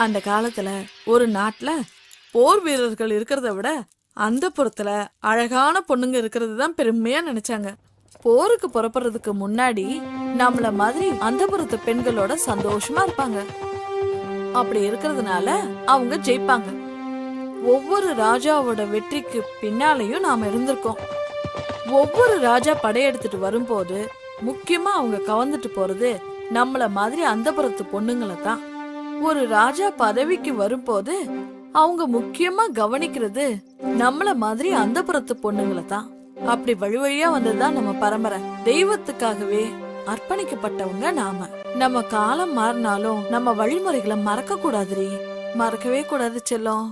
அந்த காலத்துல ஒரு நாட்டுல போர் வீரர்கள் இருக்கிறத விட அந்த புறத்துல அழகான பொண்ணுங்க இருக்கிறது தான் பெருமையா நினைச்சாங்க. போருக்கு புறப்படுறதுக்கு முன்னாடி நம்மள மாதிரி அந்த புறத்து பெண்களோட சந்தோஷமா இருப்பாங்க. அப்படி இருக்கிறதுனால அவங்க ஜெயிப்பாங்க. ஒவ்வொரு ராஜாவோட வெற்றிக்கு பின்னாலையும் நாம இருந்திருக்கோம். ஒவ்வொரு ராஜா படையெடுத்துட்டு வரும்போது முக்கியமா அவங்க கவர்ந்துட்டு போறது நம்மள மாதிரி அந்த புறத்து பொண்ணுங்களை தான். ஒரு ராஜா பதவிக்கு வரும்போது அவங்க முக்கியமா கவனிக்கிறது நம்மள மாதிரி அந்த புறத்து பொண்ணுங்களை தான். அப்படி வழி வழியா வந்ததுதான் நம்ம பரம்பரை. தெய்வத்துக்காகவே அர்ப்பணிக்கப்பட்டவங்க நாம. நம்ம காலம் மாறினாலும் நம்ம வழிமுறைகளை மறக்க கூடாதுரி. மறக்கவே கூடாது செல்லம்.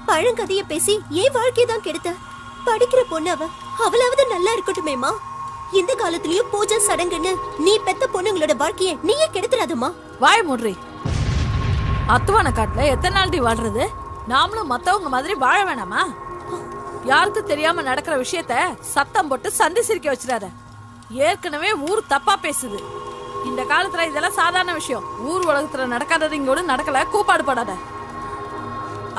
பழங்கதைய பேசி ஏன் வாழ்க்கையதான் கெடுத்த? படிக்கிற பொண்ணு அவளாவது நல்லா இருக்கட்டுமேமா. இந்த காலத்துலயும் பூஜை சடங்குன்னு நீ பெத்த பொண்ணுங்களோட வாழ்க்கைய நீயே கெடுத்துறாதம்மா. வாய் மூடுறி. அத்துவான காட்டுல எத்தனை நாள் வாழ்றது? நாமளும் மத்தவங்க மாதிரி வாழ வேணாமா? யாருக்கு தெரியாம நடக்கிற விஷயத்த சத்தம் போட்டு சந்தி சிரிக்க வச்சிடாத. ஏற்கனவே ஊர் தப்பா பேசுது. இந்த காலத்துல இதெல்லாம் சாதாரண விஷயம். ஊர் உலகத்துல நடக்காதது இங்கோட நடக்கல. கூப்பாடு படாத.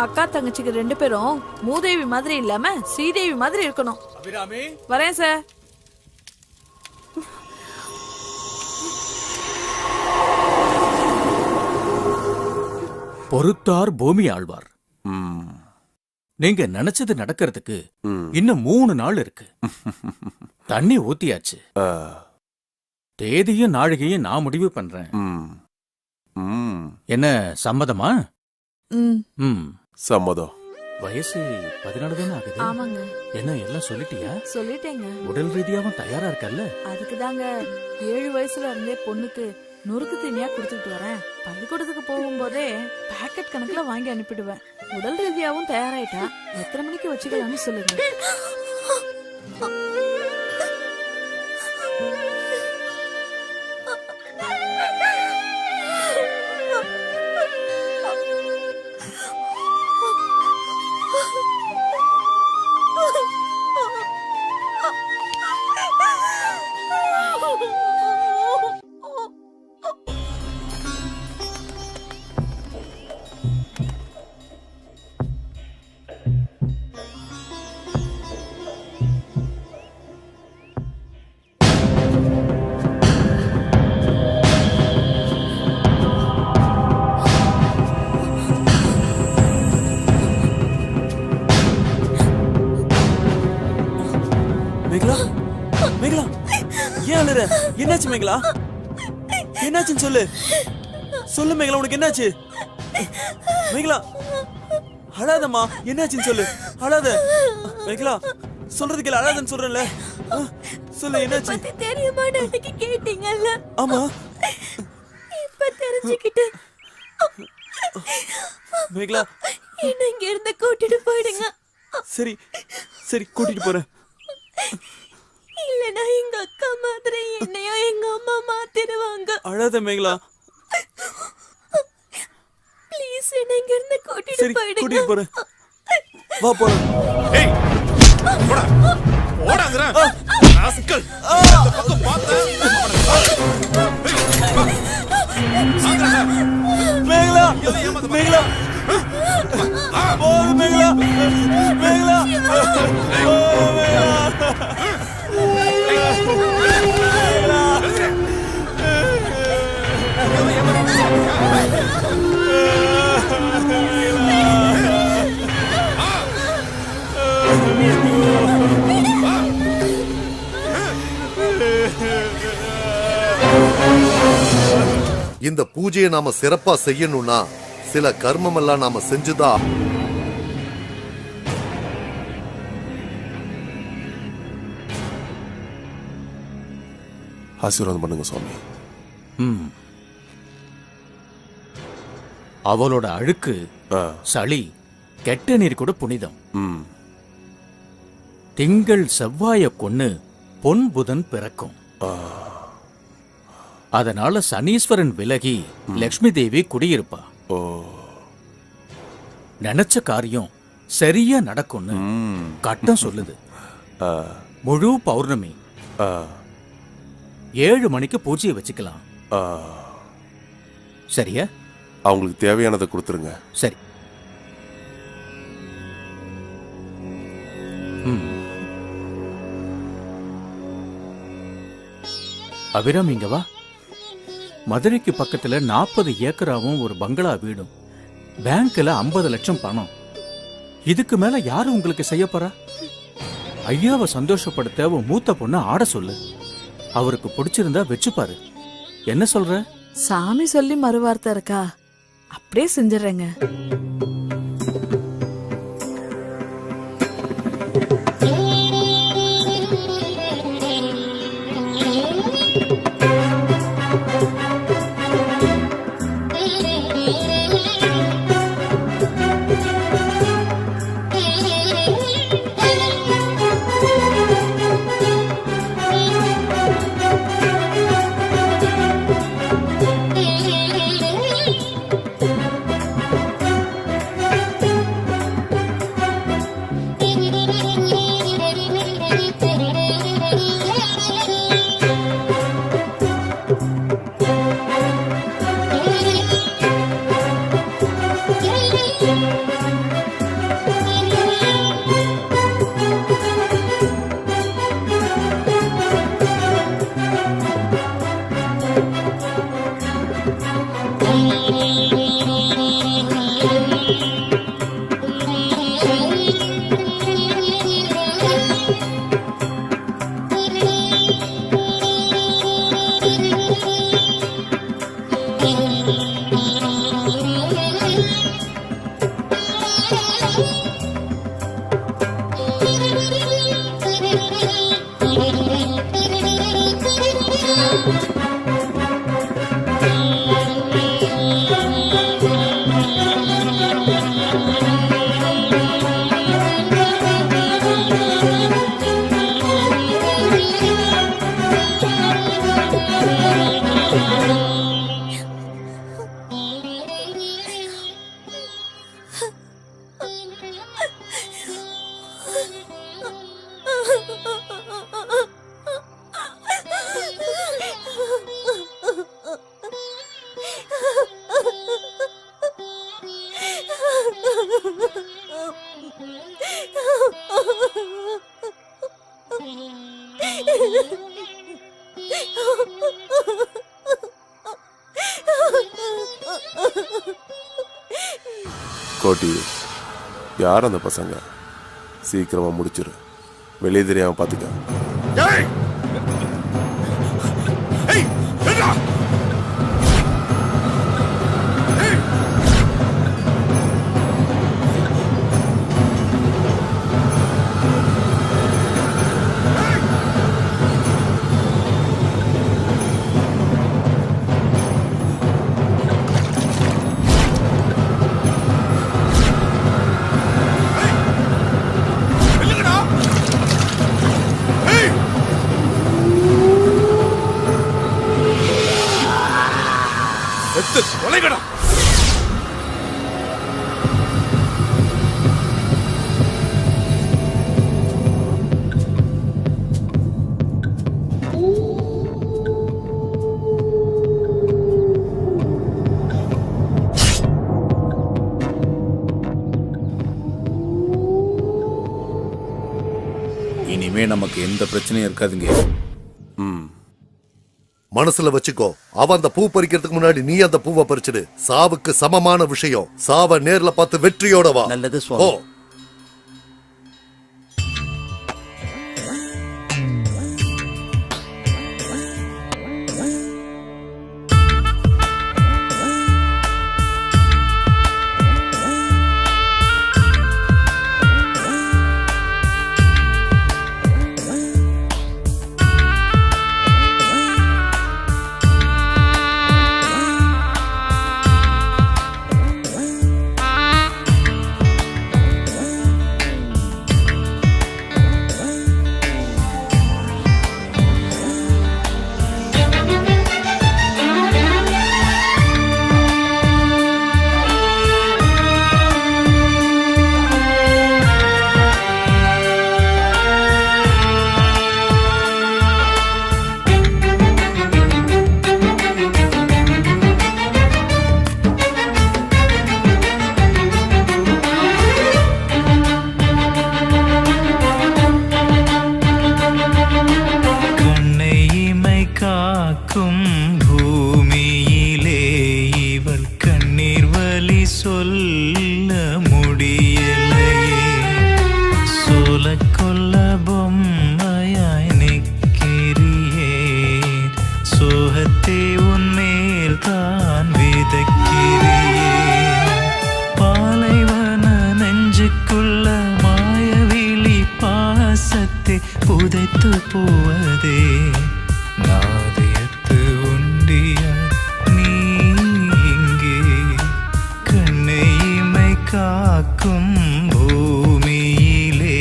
அக்கா தங்கச்சிக்கு 2 பேரும் மூதேவி மாதிரி இல்லாம ஸ்ரீதேவி மாதிரி இருக்கணும். வரேன் சார். பொறுத்தார் பூமி ஆழ்வார். நீங்க நினைச்சது நடக்கிறதுக்கு இன்னும் 3 நாள் இருக்கு. தண்ணி ஊத்தியாச்சு. தேதியும் நாழிகையும் நான் முடிவு பண்றேன். என்ன சம்மதமா? சம்மதம். வயசு 14 தானே ஆகுது. ஆமாங்க. என்ன எல்லாம் சொல்லிட்டியா? சொல்லிட்டேங்க. உடல் ரீதியாவும் தயாரா இருக்கல்ல? அதுக்கு தாங்க 7 வயசுல இருந்தே பொண்ணுக்கு நொறுக்கு தீனியா குடுத்துட்டு வரேன். பள்ளிக்கூடத்துக்கு போகும்போதே பாக்கெட் கணக்குல வாங்கி அனுப்பிடுவேன். உடல் ரீதியாவும் தயாராயிட்டா எத்தனை மணிக்கு வச்சுக்கலாம்னு சொல்லுங்க. என்னாச்சு மேகலா? என்னாச்சுன்னு சொல்லு. சொல்லு மேகலா, உனக்கு என்னாச்சு? மேகலா அழாதம்மா. என்னாச்சுன்னு சொல்லு. அழாத மேகலா. சொல்றதுக்கு அழாதன்னு சொல்றேன்ல. சொல்லு என்னாச்சு? தெரியுமா எனக்கு கேட்டீங்கல்ல? ஆமா. இப்ப தெரிஞ்சுக்கிட்டு மேகலா என்ன இங்க இருந்து கூட்டிட்டு போயிடுங்க. சரி சரி கூட்டிட்டு போறேன். இல்லனா எங்க அக்கா மாதிரி என்னையும் எங்க அம்மா மாத்திடுவாங்க. அழாத மேகலா. ப்ளீஸ் என்ன இங்க இருந்து கூட்டிட்டு போயிடுங்க. கூட்டிட்டு போறேன். வா போலாம். ஏய் போடா போடாங்கற ராஸ்கல். இந்த பக்கம் பாத்த மேகலா மேகலா போடு மேகலா மேகலா இந்த பூஜையை நாம சிறப்பா செய்யணும்னா சில கர்மம் எல்லாம் நாம செஞ்சுதான். ஆசீர்வாதம் பண்ணுங்க சுவாமி. அவளோட அழுக்கு, சளி, கெட்ட நீர் கூட புனிதம். திங்கள் செவ்வாய கொன்னு பொன் புதன் பிறக்கும். அதனால சனீஸ்வரன் விலகி லக்ஷ்மி தேவி குடியிருப்பா. ஓ. நினைச்ச காரியம் சரியா நடக்கும்னு கட்டம் சொல்லுது. முழு பௌர்ணமி 7 மணிக்கு பூஜையை வச்சுக்கலாம். சரியா? அவங்களுக்கு தேவையானதை கொடுத்துருங்க. சரி. அபிராம், இங்க வா. மதுரைக்கு பக்கத்துல 40 ஏக்கராவும் ஒரு பங்களா வீடும், பேங்க்ல 50 லட்சம் பணம். இதுக்கு மேல யாரு உங்களுக்கு செய்ய போறா? ஐயாவை சந்தோஷப்படுத்த உன் மூத்த பொண்ணு ஆட சொல்லு. அவருக்கு பிடிச்சிருந்தா வச்சுப்பாரு. என்ன சொல்ற? சாமி சொல்லி மறுவார்த்தை இருக்கா? அப்படியே செஞ்சிடறேங்க. கோட்டி, யார் அந்த பசங்க? சீக்கிரமா முடிச்சிரு. வெளியே தெரியாம பாத்துக்க. இனிமே நமக்கு எந்த பிரச்சனையும் இருக்காதுங்க. மனசுல வச்சுக்கோ, அவன் அந்த பூ பறிக்கிறதுக்கு முன்னாடி நீ அந்த பூவை பறிச்சிடு. சாவுக்கு சமமான விஷயம். சாவ நேர்ல பார்த்து வெற்றியோட வா. நல்லது சுவாமி. ஓ. காத்தே புதைத்து போவதே நாதயத்து உண்டிய நீ இங்கே கண்ணை இமை காக்கும் பூமியிலே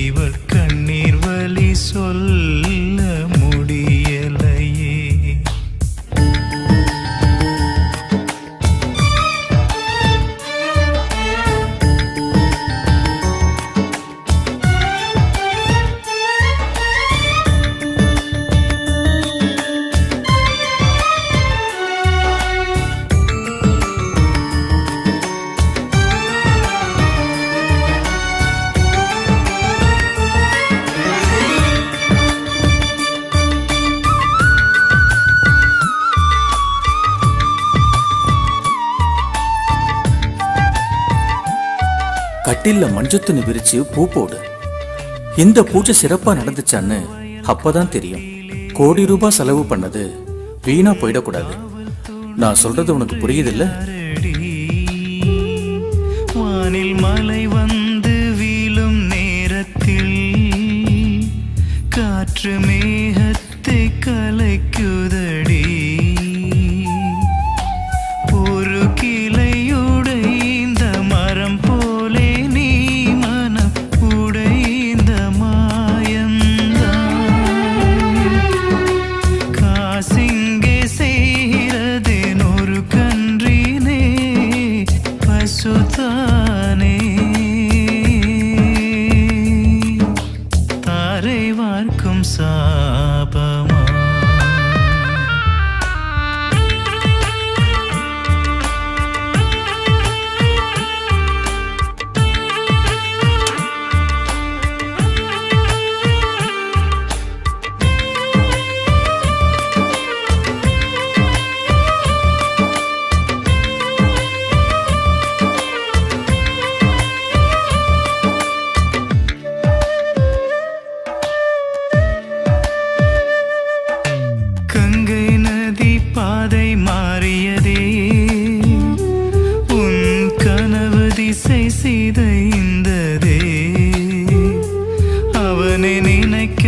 இவள் கண்ணீர் வலி சொல்ல முடியலையே. கட்டில்ல மஞ்சத்துணி விரிச்சு பூ போடு. இந்த பூஜை சிறப்பா நடந்துச்சான்னு அப்பதான் தெரியும். கோடி ரூபாய் செலவு பண்ணது வீணா போயிடக்கூடாது. நான் சொல்றது உனக்கு புரியுதில்ல? வானில் மலை வந்து வீழும் நேரத்தில் காற்று மேகத்தை கலைக்குதடி. ஒரு கிளையுடைந்த மரம் போலே நீ மனம் உடைந்த மாயந்தான். காசிங்கே செய்கிறதேன் ஒரு கன்றினே பசுதானே. தாரை வார்க்கும் சாபமா. கங்கை நதி பாதை மாறியதே உன் கனவு திசை சிதைந்ததே. அவனை நினைக்க